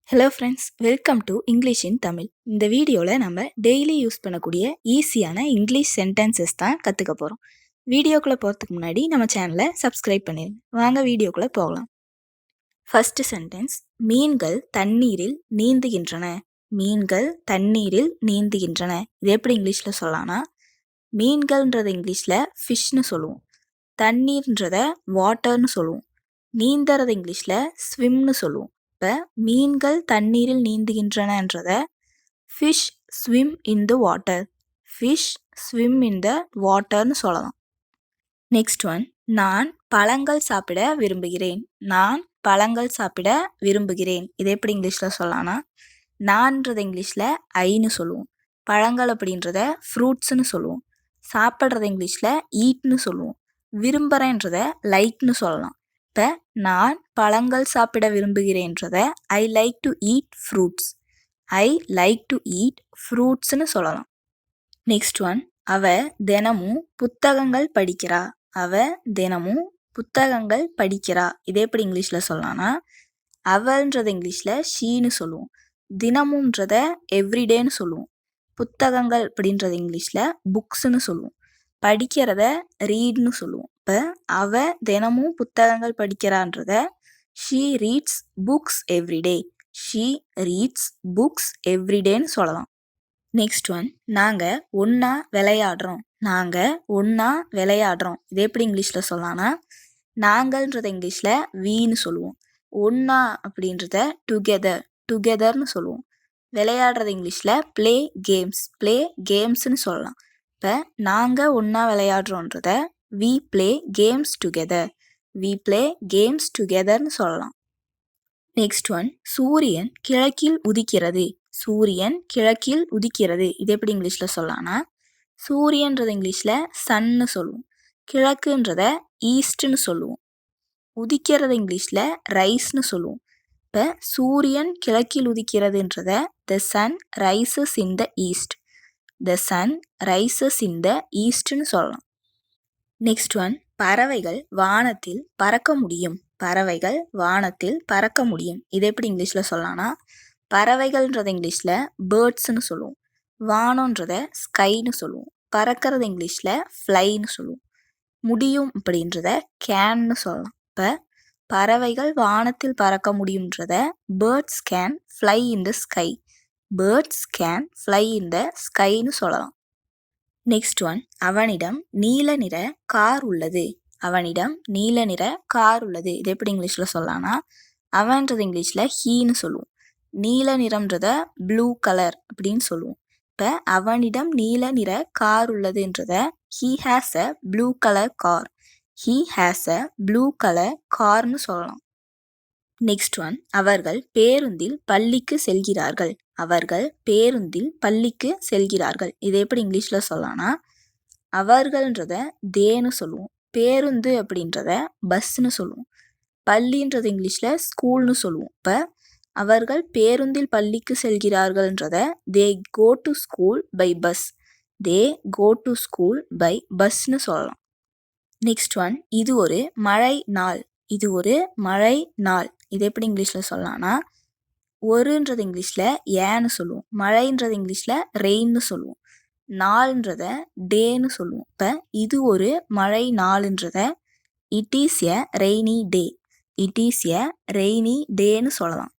Hello friends, welcome to English இன் தமிழ். இந்த வீடியோவில் நம்ம டெய்லி யூஸ் பண்ணக்கூடிய ஈஸியான இங்கிலீஷ் சென்டென்சஸ் தான் கற்றுக்க போகிறோம். வீடியோக்குள்ளே போகிறதுக்கு முன்னாடி நம்ம சேனலை சப்ஸ்கிரைப் பண்ணிடுங்க. வாங்க வீடியோக்குள்ளே போகலாம். ஃபர்ஸ்ட் சென்டென்ஸ், மீன்கள் தண்ணீரில் நீந்துகின்றன. மீன்கள் தண்ணீரில் நீந்துகின்றன. இது எப்படி இங்கிலீஷில் சொல்லலாம்னா, மீன்கள்ன்றது இங்கிலீஷில் ஃபிஷ்னு சொல்லுவோம், தண்ணீர்ன்றத வாட்டர்னு சொல்லுவோம், நீந்துறது இங்கிலீஷில் ஸ்விம்னு சொல்லுவோம். இப்போ மீன்கள் தண்ணீரில் நீந்துகின்றனன்றத fish swim in the water, fish swim in the வாட்டர்னு சொல்லலாம். நெக்ஸ்ட் ஒன், நான் பழங்கள் சாப்பிட விரும்புகிறேன். நான் பழங்கள் சாப்பிட விரும்புகிறேன். இது எப்படி இங்கிலீஷில் சொல்லலாம்னா, நான்ன்றத இங்கிலீஷில் ஐன்னு சொல்லுவோம், பழங்கள் அப்படின்றத ஃப்ரூட்ஸ்னு சொல்லுவோம், சாப்பிட்றத இங்கிலீஷில் ஈட்னு சொல்லுவோம், விரும்புகிறேன்றத லைக்னு சொல்லலாம். இப்போ நான் பழங்கள் சாப்பிட விரும்புகிறேன்றத I like to eat fruits, I like to eat ஃப்ரூட்ஸ்னு சொல்லலாம். நெக்ஸ்ட் ஒன், அவ தினமும் புத்தகங்கள் படிக்கிறா. அவ தினமும் புத்தகங்கள் படிக்கிறா. இதே எப்படி இங்கிலீஷில் சொல்லலாம்னா, அவள்ன்றத இங்கிலீஷில் ஷீன்னு சொல்லுவோம், தினமும்ன்றத எவ்ரிடேன்னு சொல்லுவோம், புத்தகங்கள் அப்படின்றது இங்கிலீஷில் புக்ஸ்ன்னு சொல்லுவோம், படிக்கிறத ரீட்னு சொல்லுவோம். இப்போ அவ தினமும் புத்தகங்கள் படிக்கிறான்றத she reads books everyday, she reads books எவ்ரிடேன்னு சொல்லலாம். நெக்ஸ்ட் ஒன், நாங்கள் ஒன்றா விளையாடுறோம். நாங்கள் ஒன்றா விளையாடுறோம். இது எப்படி இங்கிலீஷில் சொல்லலாம்னா, நாங்கள்ன்றத இங்கிலீஷில் வீன்னு சொல்லுவோம், ஒன்றா அப்படின்றத டுகெதர், டுகெதர்னு சொல்லுவோம், விளையாடுறது இங்கிலீஷில் ப்ளே கேம்ஸ், ப்ளே கேம்ஸ்னு சொல்லலாம். இப்போ நாங்கள் ஒன்றா விளையாடுறோன்றத we play games together, we play games டுகெதர்னு சொல்லலாம். நெக்ஸ்ட் ஒன், சூரியன் கிழக்கில் உதிக்கிறது. சூரியன் கிழக்கில் உதிக்கிறது. இது எப்படி இங்கிலீஷில் சொல்லலாம்னா, சூரியன்றது இங்கிலீஷில் சன்னு சொல்லுவோம், கிழக்குன்றத ஈஸ்ட்னு சொல்லுவோம், உதிக்கிறது இங்கிலீஷில் ரைஸ்னு சொல்லுவோம். இப்போ சூரியன் கிழக்கில் உதிக்கிறதுன்றத the sun rises in the east, the sun rises in the ஈஸ்ட்னு சொல்லலாம். நெக்ஸ்ட் ஒன், பறவைகள் வானத்தில் பறக்க முடியும். பறவைகள் வானத்தில் பறக்க முடியும். இது எப்படி இங்கிலீஷில் சொல்லலாம்னா, பறவைகள்ன்றத இங்கிலீஷில் பேர்ட்ஸ்னு சொல்லுவோம், வானம்ன்றத ஸ்கைன்னு சொல்லுவோம், பறக்கிறது இங்கிலீஷில் ஃப்ளைன்னு சொல்லுவோம், முடியும் அப்படின்றத கேன்னு சொல்லலாம். இப்போ பறவைகள் வானத்தில் பறக்க முடியும்ன்றத birds can fly in the sky, birds can fly in the ஸ்கைன்னு சொல்லலாம். நெக்ஸ்ட் ஒன், அவனிடம் நீல நிற கார் உள்ளது. அவனிடம் நீல நிற கார் உள்ளது. இது எப்படி இங்கிலீஷில் சொல்லலாம்னா, அவன்றது இங்கிலீஷில் ஹீன்னு சொல்லுவோம், நீல நிறம்ன்றத ப்ளூ கலர் அப்படின்னு சொல்லுவோம். இப்போ அவனிடம் நீல நிற கார் உள்ளதுன்றத he has a blue colour car, he has a blue colour கார்னு சொல்லலாம். நெக்ஸ்ட் ஒன், அவர்கள் பேருந்தில் பள்ளிக்கு செல்கிறார்கள். அவர்கள் பேருந்தில் பள்ளிக்கு செல்கிறார்கள். இது எப்படி இங்கிலீஷில் சொல்லலாம்னா, அவர்கள்ன்றத தேன்னு சொல்லுவோம், பேருந்து அப்படின்றத பஸ்ன்னு சொல்லுவோம், பள்ளின்றது இங்கிலீஷில் ஸ்கூல்னு சொல்லுவோம். இப்போ அவர்கள் பேருந்தில் பள்ளிக்கு செல்கிறார்கள்ன்றத they go to school by bus, they go to school by பஸ்ன்னு சொல்லலாம். நெக்ஸ்ட் ஒன், இது ஒரு மழை நாள். இது ஒரு மழை நாள். இது எப்படி இங்கிலீஷில் சொல்லலாம்னா, ஒருன்றது இங்கிலீஷில் ஏன்னு சொல்லுவோம், மழைன்றது இங்கிலீஷில் ரெயின்னு சொல்லுவோம், நாள்ன்றத டேன்னு சொல்லுவோம். இப்போ இது ஒரு மழை நாள்ன்றத it is a rainy day, it is a rainy டேன்னு சொல்லலாம்.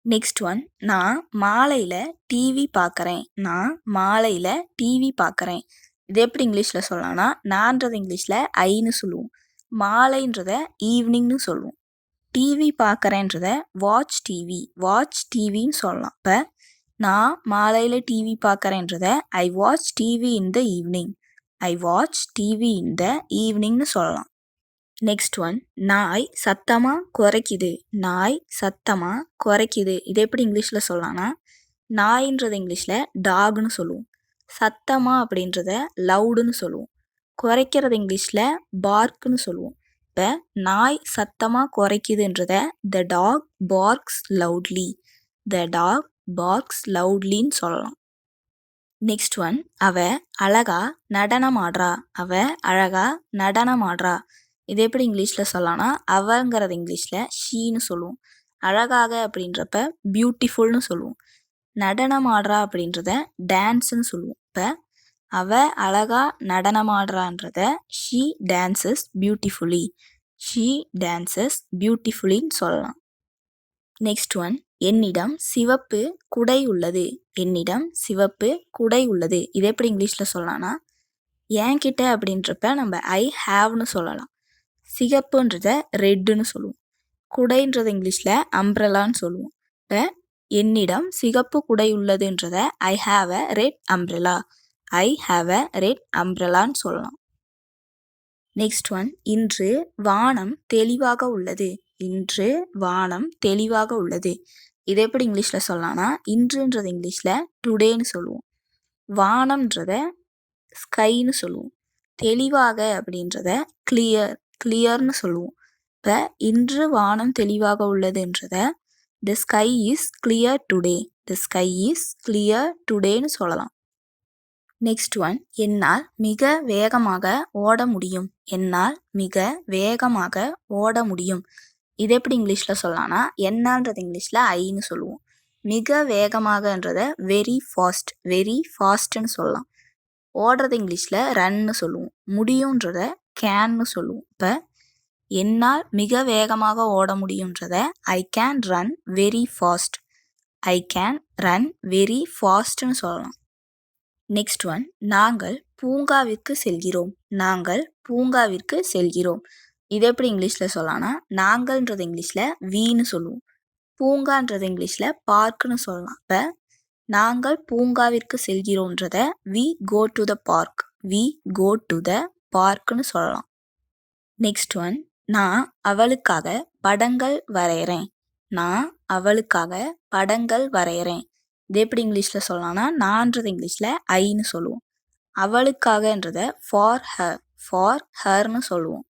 நெக்ஸ்ட் ஒன், நான் மாலையில் டிவி பார்க்குறேன். நான் மாலையில் டிவி பார்க்குறேன். இது எப்படி இங்கிலீஷில் சொல்லலாம்னா, நான்றது இங்கிலீஷில் ஐன்னு சொல்லுவோம், மாலைன்றத ஈவினிங்னு சொல்லுவோம், டிவி பார்க்குறேன்றத வாட்ச் டிவி, வாட்ச் டிவின்னு சொல்லலாம். இப்போ நான் மாலையில் டிவி பார்க்குறேன்றத I watch TV in the evening, I watch TV in the ஈவினிங்னு சொல்லலாம். நெக்ஸ்ட் ஒன், நாய் சத்தமாக குறைக்குது. நாய் சத்தமாக குறைக்குது. இது எப்படி இங்கிலீஷில் சொல்லலாம்னா, நாயின்றது இங்கிலீஷில் டாக்னு சொல்லுவோம், சத்தமாக அப்படின்றத லவுடுன்னு சொல்லுவோம், குறைக்கிறது இங்கிலீஷில் பார்க்குன்னு சொல்லுவோம். இப்போ நாய் சத்தமாக குறைக்குதுன்றத த டாக் பார்க்ஸ் லவுட்லி, த டாக் பார்க்ஸ் லவுட்லின்னு சொல்லலாம். நெக்ஸ்ட் ஒன், அவ அழகா நடனம் ஆடுறா. அவ அழகா நடனம் ஆடுறா. இது எப்படி இங்கிலீஷில் சொல்லலாம்னா, அவங்கிறது இங்கிலீஷில் ஷீன்னு சொல்லுவோம், அழகாக அப்படின்றப்ப பியூட்டிஃபுல்னு சொல்லுவோம். நடனம் ஆடுறா அப்படின்றத டான்ஸ்ன்னு சொல்லுவோம். இப்போ அவ அழகா நடனமாடுறான்றத she dances beautifully. She dances பியூட்டிஃபுல்லின்னு சொல்லலாம். நெக்ஸ்ட் ஒன், என்னிடம் சிவப்பு குடை உள்ளது. என்னிடம் சிவப்பு குடை உள்ளது. இது எப்படி இங்கிலீஷில் சொல்லலாம்னா, என்கிட்ட அப்படின்றப்ப நம்ம ஐ ஹாவ்னு சொல்லலாம். சிகப்புன்றத ரெட்டுன்னு சொல்லுவோம். குடைன்றது இங்கிலீஷில் அம்ப்ரெல்லான்னு சொல்லுவோம். இப்போ என்னிடம் சிகப்பு குடை உள்ளதுன்றத I have a red umbrella. I have a red அம்ப்ரெல்லான்னு சொல்லலாம். நெக்ஸ்ட் ஒன், இன்று வானம் தெளிவாக உள்ளது. இன்று வானம் தெளிவாக உள்ளது. இது எப்படி இங்கிலீஷில் சொல்லலாம்னா, இன்றுன்றது இங்கிலீஷில் டுடேன்னு சொல்லுவோம். வானம்ன்றத ஸ்கைன்னு சொல்லுவோம். தெளிவாக அப்படின்றத கிளியர்னு சொல்லுவோம். இப்போ இன்று வானம் தெளிவாக உள்ளதுன்றத the sky is clear today. The sky is clear டுடேன்னு சொல்லலாம். நெக்ஸ்ட் ஒன், என்னால் மிக வேகமாக ஓட முடியும். என்னால் மிக வேகமாக ஓட முடியும். இது எப்படி இங்கிலீஷில் சொல்லலாம்னா, என்னான்றது இங்கிலீஷில் ஐன்னு சொல்லுவோம். மிக வேகமாகன்றத வெரி ஃபாஸ்ட்னு சொல்லலாம். ஓடுறது இங்கிலீஷில் ரன்னு சொல்லுவோம். முடியுன்றத கேன்னு சொல்லுவோம். இப்போ என்னால் மிக வேகமாக ஓட முடியுன்றத I can run very fast. I can run very ஃபாஸ்ட்னு சொல்லலாம். நெக்ஸ்ட் ஒன், நாங்கள் பூங்காவிற்கு செல்கிறோம். நாங்கள் பூங்காவிற்கு செல்கிறோம். இது எப்படி இங்கிலீஷில் சொல்லலாம்னா, நாங்கள்ன்றது இங்கிலீஷில் வீன்னு சொல்லுவோம். பூங்கான்றது இங்கிலீஷில் பார்க்குன்னு சொல்லலாம். இப்போ நாங்கள் பூங்காவிற்கு செல்கிறோன்றத we go to the park. We go to the பார்க்குன்னு சொல்லலாம். நெக்ஸ்ட் ஒன், நான் அவளுக்காக படங்கள் வரைகிறேன். நான் அவளுக்காக படங்கள் வரைகிறேன். இது எப்படி இங்கிலீஷில் சொல்லலாம்னா, நான்றது இங்கிலீஷில் ஐன்னு சொல்லுவோம். அவளுக்காகன்றத ஃபார் ஹர்னு சொல்லுவோம்.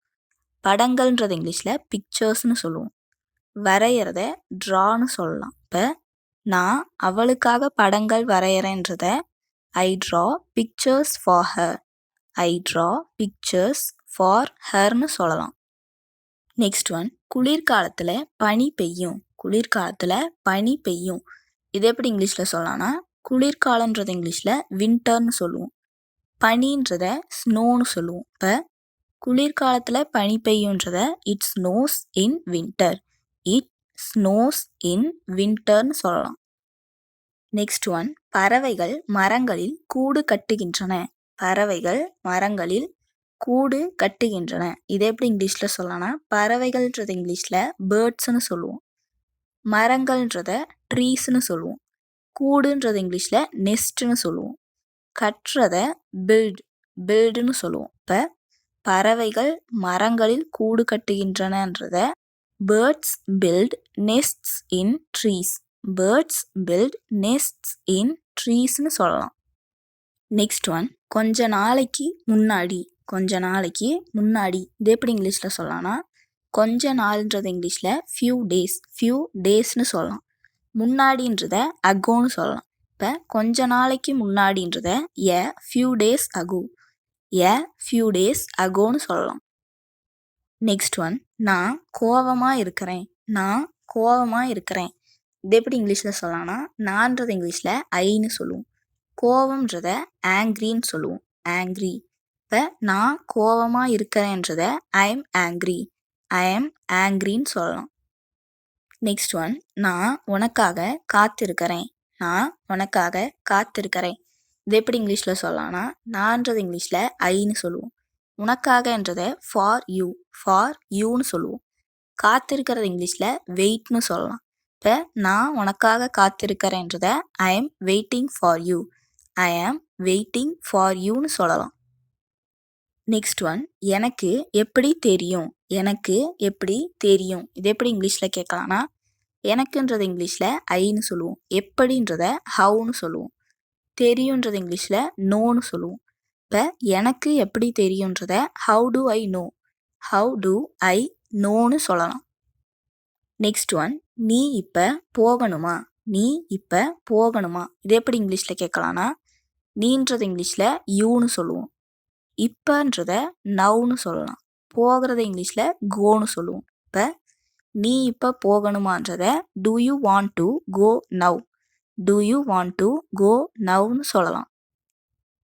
படங்கள்ன்றது இங்கிலீஷில் பிக்சர்ஸ்னு சொல்லுவோம். வரைகிறத ட்ரான்னு சொல்லலாம். இப்போ நான் அவளுக்காக படங்கள் வரைகிறேன்றத I draw pictures for her. I draw pictures for ஹர்னு சொல்லலாம். நெக்ஸ்ட் ஒன், குளிர்காலத்தில் பனி பெய்யும். குளிர்காலத்தில் பனி பெய்யும். இது எப்படி இங்கிலீஷில் சொல்லலாம்னா, குளிர்காலன்றது இங்கிலீஷில் வின்டர்னு சொல்லுவோம். பனின்றத ஸ்னோன்னு சொல்லுவோம். இப்போ குளிர்காலத்தில் பனி பெய்யுன்றத it snows in winter. It snows in வின்டர்னு சொல்லலாம். நெக்ஸ்ட் ஒன், பறவைகள் மரங்களில் கூடு கட்டுகின்றன. பறவைகள் மரங்களில் கூடு கட்டுகின்றன. இது எப்படி இங்கிலீஷில் சொல்லலாம்னா, பறவைகள்ன்றது இங்கிலீஷில் பேர்ட்ஸ்னு சொல்லுவோம். மரங்கள்ன்றத ட்ரீஸ்னு சொல்லுவோம். கூடுன்றது இங்கிலீஷில் நெஸ்ட்னு சொல்லுவோம். கட்டுறத பில்டுன்னு சொல்லுவோம். இப்போ பறவைகள் மரங்களில் கூடு கட்டுகின்றனன்றத பேர்ட்ஸ் பில்ட் நெஸ்ட்ஸ் இன் ட்ரீஸ். பேர்ட்ஸ் பில்ட் நெஸ்ட்ஸ் இன் ட்ரீஸ்னு சொல்லலாம். நெக்ஸ்ட் ஒன், கொஞ்ச நாளைக்கு முன்னாடி. கொஞ்ச நாளைக்கு முன்னாடி. இது எப்படி இங்கிலீஷில் சொல்லலாம்னா, கொஞ்ச நாள்ன்றது இங்கிலீஷில் ஃபியூ டேஸ்னு சொல்லலாம். முன்னாடின்றத அகோன்னு சொல்லலாம். இப்போ கொஞ்ச நாளைக்கு முன்னாடின்றத a few days ago. A few days அகோன்னு சொல்லலாம். நெக்ஸ்ட் ஒன், நான் கோவமாக இருக்கிறேன். நான் கோவமாக இருக்கிறேன். இது எப்படி இங்கிலீஷில் சொல்லலாம்னா, நான்றது இங்கிலீஷில் ஐன்னு சொல்லுவோம். கோவம்ன்றத ஆங்க்ரின்னு சொல்லுவோம். ஆங்க்ரி. இப்போ நான் கோவமாக இருக்கிறேன்றத I am angry. I am ஆங்க்ரின்னு சொல்லலாம். நெக்ஸ்ட் ஒன், நான் உனக்காக காத்திருக்கிறேன். நான் உனக்காக காத்திருக்கிறேன். இது எப்படி இங்கிலீஷில் சொல்லலாம்னா, நான்றது இங்கிலீஷில் ஐன்னு சொல்லுவோம். உனக்காகன்றதை ஃபார் யூன்னு சொல்லுவோம். காத்திருக்கிறது இங்கிலீஷில் வெயிட்னு சொல்லலாம். இப்போ நான் உனக்காக காத்திருக்கிறேன்றத I am waiting for you. I am waiting for யூன்னு சொல்லலாம். நெக்ஸ்ட் ஒன், எனக்கு எப்படி தெரியும். எனக்கு எப்படி தெரியும். இது எப்படி இங்கிலீஷில் கேட்கலாம்னா, எனக்குன்றது இங்கிலீஷில் ஐன்னு சொல்லுவோம். எப்படின்றத ஹவுன்னு சொல்லுவோம். தெரியுன்றது இங்கிலீஷில் நோன்னு சொல்லுவோம். இப்போ எனக்கு எப்படி தெரியுன்றத how do I know. How do I நோன்னு சொல்லலாம். நெக்ஸ்ட் ஒன், நீ இப்போ போகணுமா. நீ இப்போ போகணுமா. இது எப்படி இங்கிலீஷில் கேட்கலாம்னா, நீன்றது இங்கிலீஷில் யூன்னு சொல்லுவோம். இப்போன்றத நவுன்னு சொல்லலாம். போகிறத இங்கிலீஷில் கோன்னு சொல்லுவோம். இப்போ நீ இப்போ போகணுமான்றத do you want to go now do you want to go nowன்னு சொல்லலாம்.